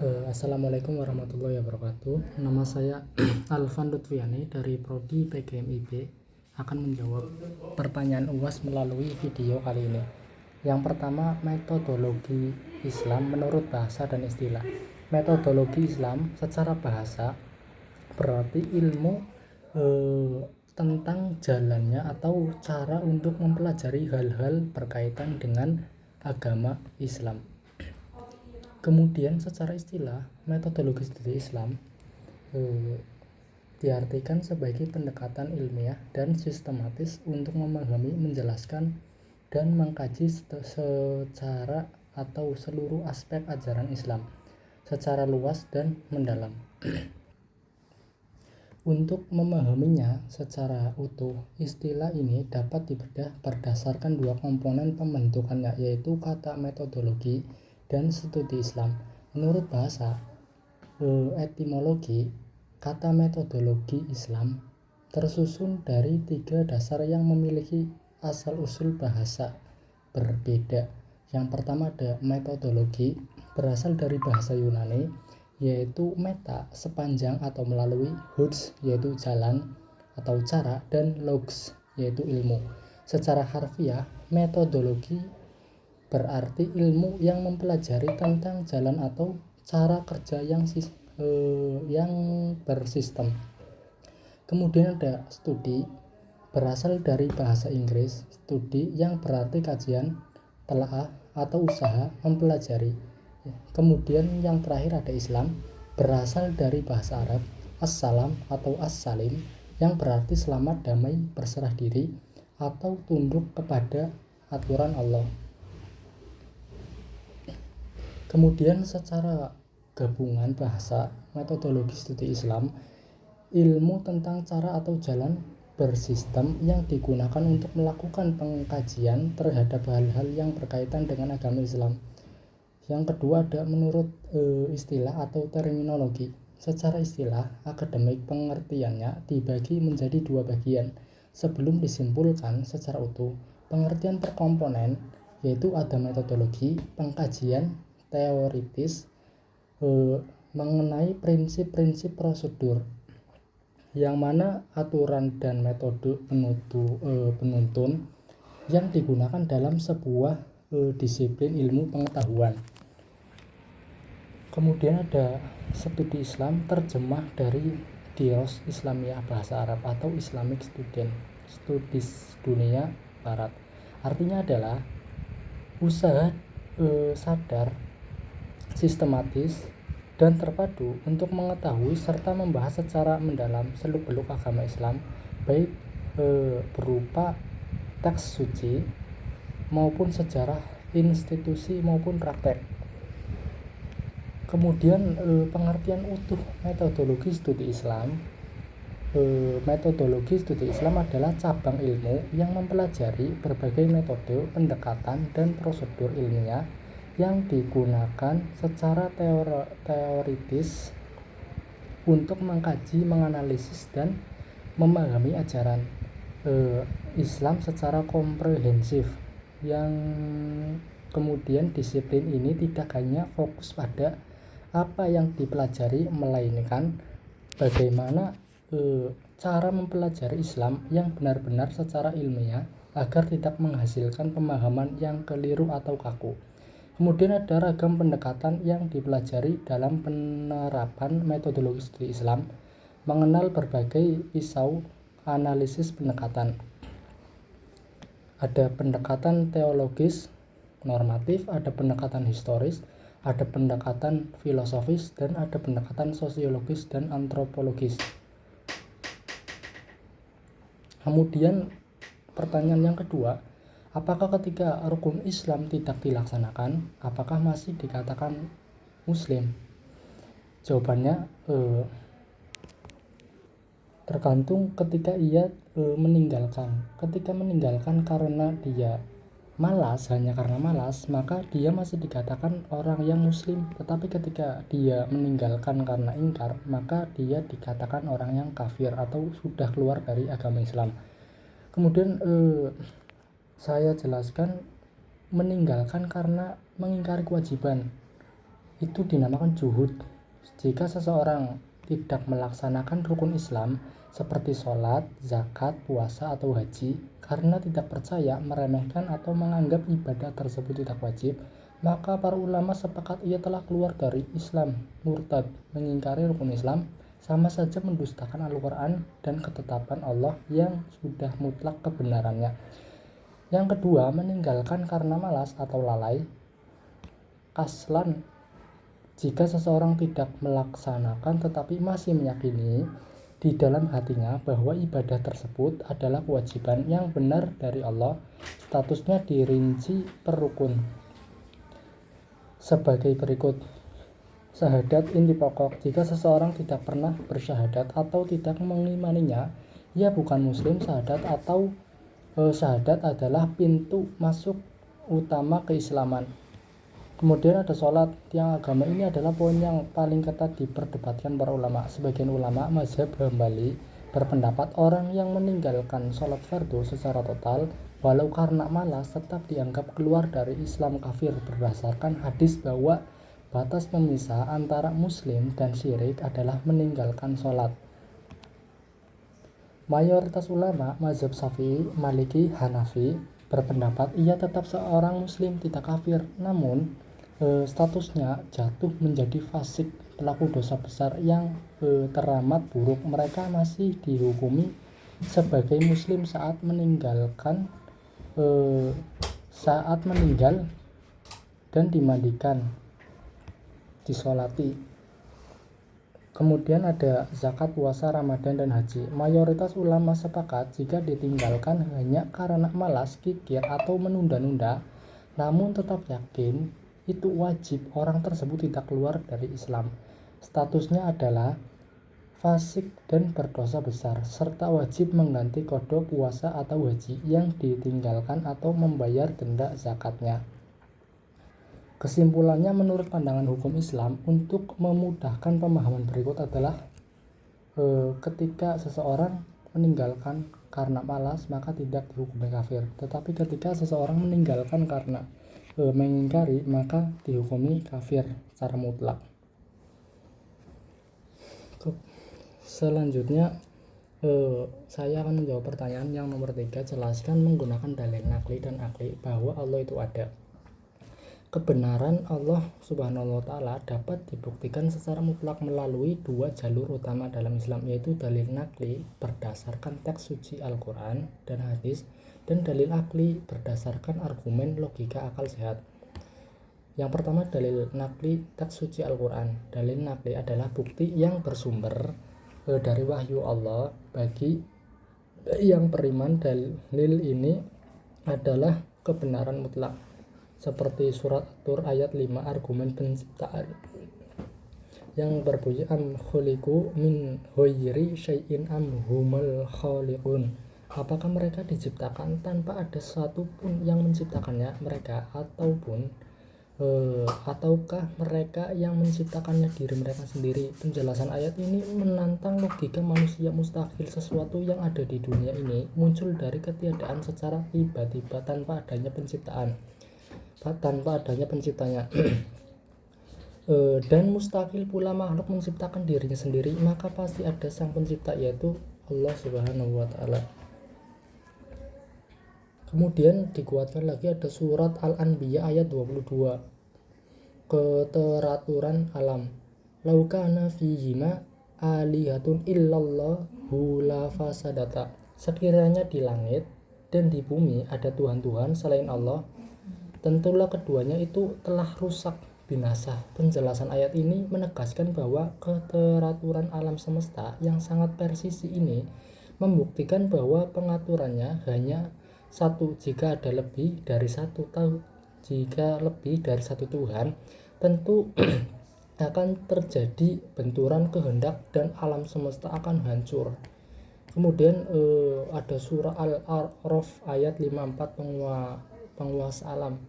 Assalamualaikum warahmatullahi wabarakatuh. Nama saya Alvan Lutfiani dari Prodi PGMIB akan menjawab pertanyaan UAS melalui video kali ini. Yang pertama, metodologi Islam menurut bahasa dan istilah. Metodologi Islam secara bahasa berarti ilmu tentang jalannya atau cara untuk mempelajari hal-hal berkaitan dengan agama Islam. Kemudian secara istilah, metodologi studi Islam diartikan sebagai pendekatan ilmiah dan sistematis untuk memahami, menjelaskan, dan mengkaji secara atau seluruh aspek ajaran Islam secara luas dan mendalam. Untuk memahaminya secara utuh, istilah ini dapat dibedah berdasarkan dua komponen pembentukannya, yaitu kata metodologi dan studi Islam. Menurut bahasa etimologi, kata metodologi Islam tersusun dari tiga dasar yang memiliki asal-usul bahasa berbeda. Yang pertama ada metodologi, berasal dari bahasa Yunani, yaitu meta, sepanjang atau melalui, hoods, yaitu jalan atau cara, dan logs, yaitu ilmu. Secara harfiah, metodologi berarti ilmu yang mempelajari tentang jalan atau cara kerja yang bersistem. Kemudian ada studi, berasal dari bahasa Inggris, studi yang berarti kajian, telaah, atau usaha mempelajari. Kemudian yang terakhir ada Islam, berasal dari bahasa Arab as-salam atau as-salim, yang berarti selamat, damai, berserah diri, atau tunduk kepada aturan Allah. Kemudian secara gabungan bahasa, metodologi studi Islam, ilmu tentang cara atau jalan bersistem yang digunakan untuk melakukan pengkajian terhadap hal-hal yang berkaitan dengan agama Islam. Yang kedua ada menurut istilah atau terminologi. Secara istilah, akademik pengertiannya dibagi menjadi dua bagian. Sebelum disimpulkan secara utuh, pengertian per komponen yaitu ada metodologi, pengkajian teoritis mengenai prinsip-prinsip prosedur, yang mana aturan dan metode penuntun yang digunakan dalam sebuah disiplin ilmu pengetahuan. Kemudian ada studi Islam, terjemah dari Dios Islamiyah bahasa Arab atau Islamic Studies dunia barat. Artinya adalah usaha sadar, sistematis, dan terpadu untuk mengetahui serta membahas secara mendalam seluk-beluk agama Islam, baik berupa teks suci maupun sejarah, institusi maupun praktek. Kemudian pengertian utuh metodologi studi Islam. Metodologi studi Islam adalah cabang ilmu yang mempelajari berbagai metode, pendekatan, dan prosedur ilmiah yang digunakan secara teoritis untuk mengkaji, menganalisis, dan memahami ajaran Islam secara komprehensif. Yang kemudian disiplin ini tidak hanya fokus pada apa yang dipelajari, melainkan bagaimana cara mempelajari Islam yang benar-benar secara ilmiah agar tidak menghasilkan pemahaman yang keliru atau kaku. Kemudian ada ragam pendekatan yang dipelajari dalam penerapan metodologi studi Islam, mengenal berbagai pisau analisis pendekatan. Ada pendekatan teologis, normatif, ada pendekatan historis, ada pendekatan filosofis, dan ada pendekatan sosiologis dan antropologis. Kemudian pertanyaan yang kedua, apakah ketika rukun Islam tidak dilaksanakan, apakah masih dikatakan Muslim? Jawabannya tergantung ketika ia meninggalkan. Ketika meninggalkan karena dia malas, hanya karena malas, maka dia masih dikatakan orang yang Muslim. Tetapi ketika dia meninggalkan karena ingkar, maka dia dikatakan orang yang kafir atau sudah keluar dari agama Islam. Kemudian saya jelaskan meninggalkan karena mengingkari kewajiban. itu dinamakan juhud. Jika seseorang tidak melaksanakan rukun Islam seperti sholat, zakat, puasa, atau haji karena tidak percaya, meremehkan, atau menganggap ibadah tersebut tidak wajib, maka para ulama sepakat ia telah keluar dari Islam, murtad. Mengingkari rukun Islam sama saja mendustakan Al-Quran dan ketetapan Allah yang sudah mutlak kebenarannya. Yang kedua, meninggalkan karena malas atau lalai. Kaslan, jika seseorang tidak melaksanakan tetapi masih meyakini di dalam hatinya bahwa ibadah tersebut adalah kewajiban yang benar dari Allah, statusnya dirinci per rukun sebagai berikut. Syahadat inti pokok. Jika seseorang tidak pernah bersyahadat atau tidak mengimaninya, ia bukan muslim. Syahadat adalah pintu masuk utama keislaman. Kemudian ada sholat. Tiang agama ini adalah poin yang paling ketat diperdebatkan para ulama. Sebagian ulama mazhab Hambali berpendapat orang yang meninggalkan sholat fardu secara total walau karena malas tetap dianggap keluar dari Islam kafir berdasarkan hadis bahwa batas pemisah antara muslim dan syirik adalah meninggalkan sholat. Mayoritas ulama mazhab Syafi'i, Maliki, Hanafi berpendapat ia tetap seorang muslim, tidak kafir, namun statusnya jatuh menjadi fasik, pelaku dosa besar yang teramat buruk. Mereka masih dihukumi sebagai muslim saat meninggal dan dimandikan, disolati. Kemudian ada zakat, puasa, Ramadan, dan haji. Mayoritas ulama sepakat jika ditinggalkan hanya karena malas, kikir, atau menunda-nunda, namun tetap yakin itu wajib, orang tersebut tidak keluar dari Islam. Statusnya adalah fasik dan berdosa besar, serta wajib mengganti qada puasa atau haji yang ditinggalkan atau membayar denda zakatnya. Kesimpulannya, menurut pandangan hukum Islam, untuk memudahkan pemahaman berikut adalah ketika seseorang meninggalkan karena malas maka tidak dihukumi kafir, tetapi ketika seseorang meninggalkan karena mengingkari maka dihukumi kafir secara mutlak. Selanjutnya saya akan menjawab pertanyaan yang nomor 3. Jelaskan menggunakan dalil nakli dan akli bahwa Allah itu ada. Kebenaran Allah Subhanahu wa Ta'ala dapat dibuktikan secara mutlak melalui dua jalur utama dalam Islam, yaitu dalil nakli berdasarkan teks suci Al-Quran dan hadis, dan dalil akli berdasarkan argumen, logika, akal sehat. Yang pertama, dalil nakli teks suci Al-Quran. Dalil nakli adalah bukti yang bersumber dari wahyu Allah bagi yang beriman. Dalil ini adalah kebenaran mutlak, seperti surat Tur ayat 5, argumen penciptaan yang berbunyi am khuliqu min ghairi syai'in am humul khaliqun. Apakah mereka diciptakan tanpa ada satu pun yang menciptakannya mereka, ataukah mereka yang menciptakannya diri mereka sendiri? Penjelasan ayat ini menantang logika manusia. Mustahil sesuatu yang ada di dunia ini muncul dari ketiadaan secara tiba-tiba tanpa adanya penciptanya. Dan mustahil pula makhluk menciptakan dirinya sendiri, maka pasti ada sang pencipta, yaitu Allah Subhanahu wa Ta'ala. Kemudian dikuatkan lagi ada surat Al-Anbiya ayat 22, keteraturan alam. Lau kana fihima alihatun illallahu la fasadata. Sekiranya di langit dan di bumi ada Tuhan-Tuhan selain Allah, tentulah keduanya itu telah rusak, binasa. Penjelasan ayat ini menegaskan bahwa keteraturan alam semesta yang sangat presisi ini membuktikan bahwa pengaturannya hanya satu. Jika lebih dari satu Tuhan, tentu akan terjadi benturan kehendak dan alam semesta akan hancur. Kemudian ada surah Al-A'raf ayat 54, penguasa alam.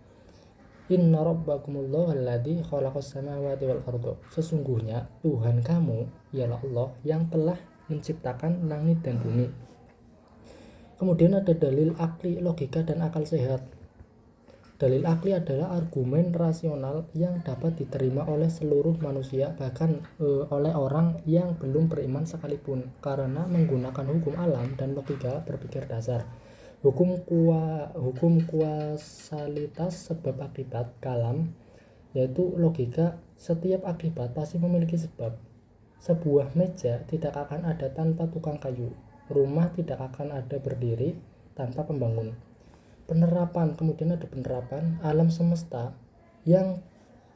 Inna rabbakumullahu alladzi khalaqas samawati wal arda. Sesungguhnya Tuhan kamu ialah Allah yang telah menciptakan langit dan bumi. Kemudian ada dalil akli, logika, dan akal sehat. Dalil akli adalah argumen rasional yang dapat diterima oleh seluruh manusia, bahkan oleh orang yang belum beriman sekalipun, karena menggunakan hukum alam dan logika berpikir dasar. Hukum kuasalitas sebab akibat kalam, yaitu logika setiap akibat pasti memiliki sebab. Sebuah meja tidak akan ada tanpa tukang kayu. Rumah tidak akan ada berdiri tanpa pembangun. Kemudian ada penerapan alam semesta yang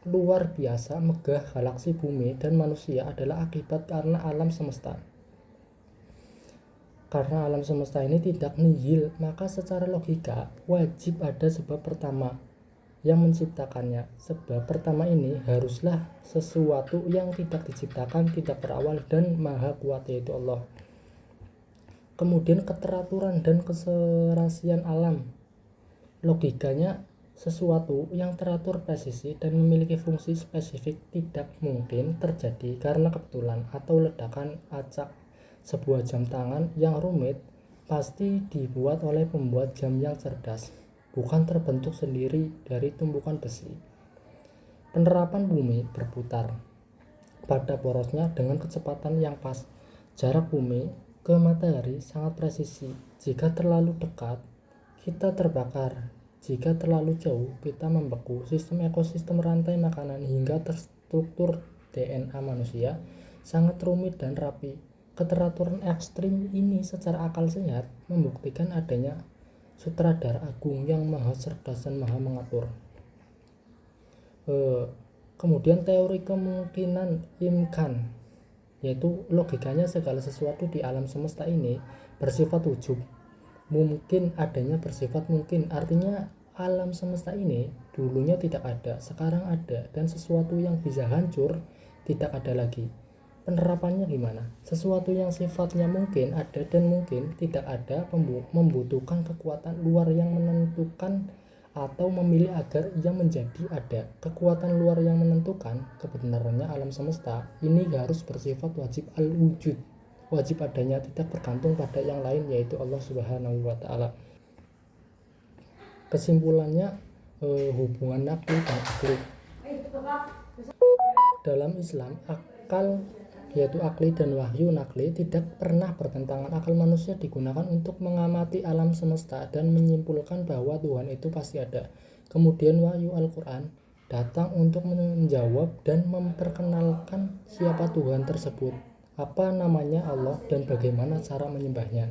luar biasa, megah, galaksi, bumi, dan manusia adalah akibat karena alam semesta. Karena alam semesta ini tidak nihil, maka secara logika wajib ada sebab pertama yang menciptakannya. Sebab pertama ini haruslah sesuatu yang tidak diciptakan, tidak berawal, dan maha kuat, yaitu Allah. Kemudian keteraturan dan keserasian alam. Logikanya, sesuatu yang teratur presisi dan memiliki fungsi spesifik tidak mungkin terjadi karena kebetulan atau ledakan acak. Sebuah jam tangan yang rumit pasti dibuat oleh pembuat jam yang cerdas, bukan terbentuk sendiri dari tumpukan besi. Penerapan bumi berputar pada porosnya dengan kecepatan yang pas. Jarak bumi ke matahari sangat presisi. Jika terlalu dekat, kita terbakar. Jika terlalu jauh, kita membeku. Sistem ekosistem rantai makanan hingga terstruktur DNA manusia sangat rumit dan rapi. Keteraturan ekstrim ini secara akal sehat membuktikan adanya sutradara agung yang maha cerdas dan maha mengatur. Kemudian teori kemungkinan imkan, yaitu logikanya segala sesuatu di alam semesta ini bersifat wujud. Mungkin adanya bersifat mungkin, artinya alam semesta ini dulunya tidak ada, sekarang ada, dan sesuatu yang bisa hancur tidak ada lagi. Penerapannya gimana? Sesuatu yang sifatnya mungkin ada dan mungkin tidak ada membutuhkan kekuatan luar yang menentukan atau memilih agar ia menjadi ada. Kekuatan luar yang menentukan kebenarannya alam semesta ini harus bersifat wajib al-wujud, wajib adanya, tidak bergantung pada yang lain, yaitu Allah Subhanahu wa Ta'ala. Kesimpulannya, hubungan nakli dan akli. Dalam Islam, akal, yaitu akli, dan wahyu nakli tidak pernah bertentangan. Akal manusia digunakan untuk mengamati alam semesta dan menyimpulkan bahwa Tuhan itu pasti ada. Kemudian wahyu Al-Quran datang untuk menjawab dan memperkenalkan siapa Tuhan tersebut, apa namanya Allah, dan bagaimana cara menyembahnya.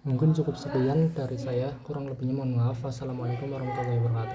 Mungkin cukup sekian dari saya, kurang lebihnya mohon maaf. Wassalamualaikum warahmatullahi wabarakatuh.